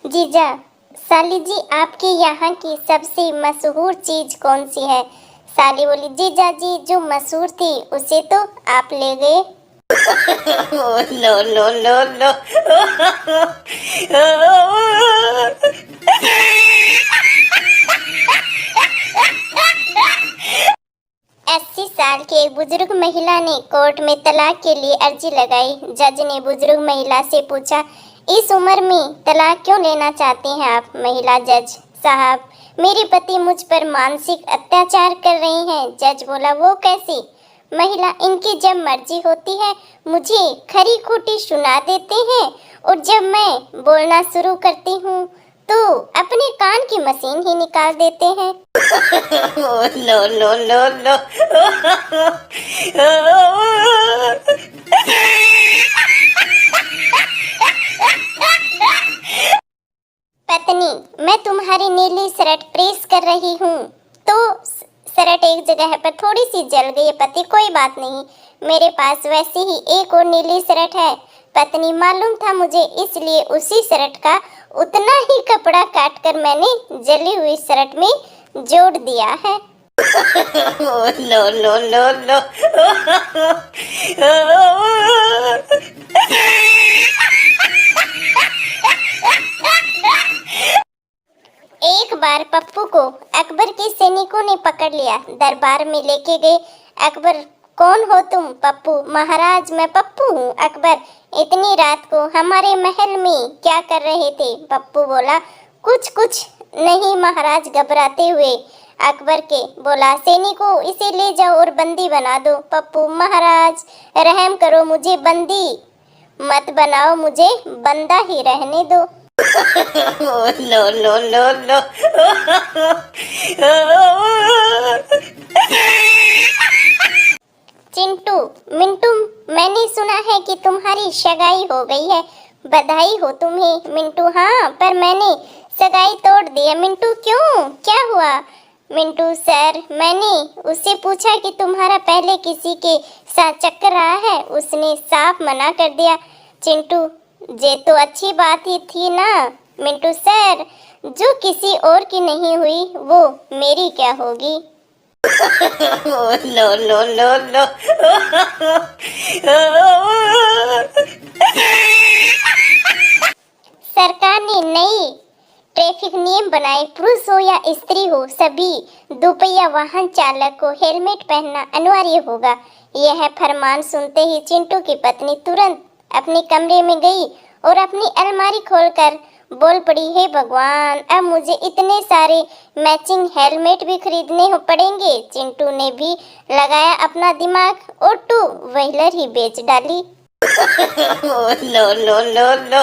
जीजा, साली जी आपके यहाँ की सबसे मशहूर चीज कौन सी है? साली बोली, जीजा जी जो मशहूर थी उसे तो आप ले गए। No no no no. अस्सी साल की एक बुजुर्ग महिला ने कोर्ट में तलाक के लिए अर्जी लगाई। जज ने बुजुर्ग महिला से पूछा, इस उम्र में तलाक क्यों लेना चाहते हैं आप? महिला, जज साहब मेरे पति मुझ पर मानसिक अत्याचार कर रहे हैं। जज बोला, वो कैसे? महिला, इनकी जब मर्जी होती है मुझे खरी खोटी सुना देते हैं और जब मैं बोलना शुरू करती हूँ तो अपने कान की मशीन ही निकाल देते हैं। No no no no. पत्नी, मैं तुम्हारी नीली शर्ट प्रेस कर रही हूँ तो शर्ट एक जगह पर थोड़ी सी जल गई। पति, कोई बात नहीं, मेरे पास वैसे ही एक और नीली शर्ट है। पत्नी, मालूम था मुझे, इसलिए उसी शर्ट का उतना ही कपड़ा काटकर मैंने जली हुई शर्ट में जोड़ दिया है। No no no no. एक बार पप्पू को अकबर के सैनिकों ने पकड़ लिया, दरबार में लेके गए। अकबर, कौन हो तुम? पप्पू, महाराज मैं पप्पू हूँ। अकबर, इतनी रात को हमारे महल में क्या कर रहे थे? पप्पू बोला, कुछ नहीं महाराज, घबराते हुए अकबर के बोला, सैनिकों इसे ले जाओ और बंदी बना दो। पप्पू, महाराज रहम करो, मुझे बंदी मत बनाओ, मुझे बंदा ही रहने दो। No no no no. Chintu, Mintu, मैंने सुना है कि तुम्हारी सगाई हो गई है, बधाई हो तुम्हें। मिंटू, हाँ पर मैंने सगाई तोड़ दी है। मिंटू, क्यों, क्या हुआ? मिंटू, सर मैंने उससे पूछा कि तुम्हारा पहले किसी के साथ चक्कर रहा है, उसने साफ मना कर दिया। चिंटू, ये तो अच्छी बात ही थी ना। मिंटू, सर जो किसी और की नहीं हुई वो मेरी क्या होगी? No no no no. सरकार ने नई ट्रैफिक नियम बनाए, पुरुष हो या स्त्री हो सभी दोपहिया वाहन चालक को हेलमेट पहनना अनिवार्य होगा। यह फरमान सुनते ही चिंटू की पत्नी तुरंत अपने कमरे में गई और अपनी अलमारी खोलकर बोल पड़ी, हे भगवान, अब मुझे इतने सारे मैचिंग हेलमेट भी खरीदने पड़ेंगे। चिंटू ने भी लगाया अपना दिमाग और टू व्हीलर ही बेच डाली। No no no no.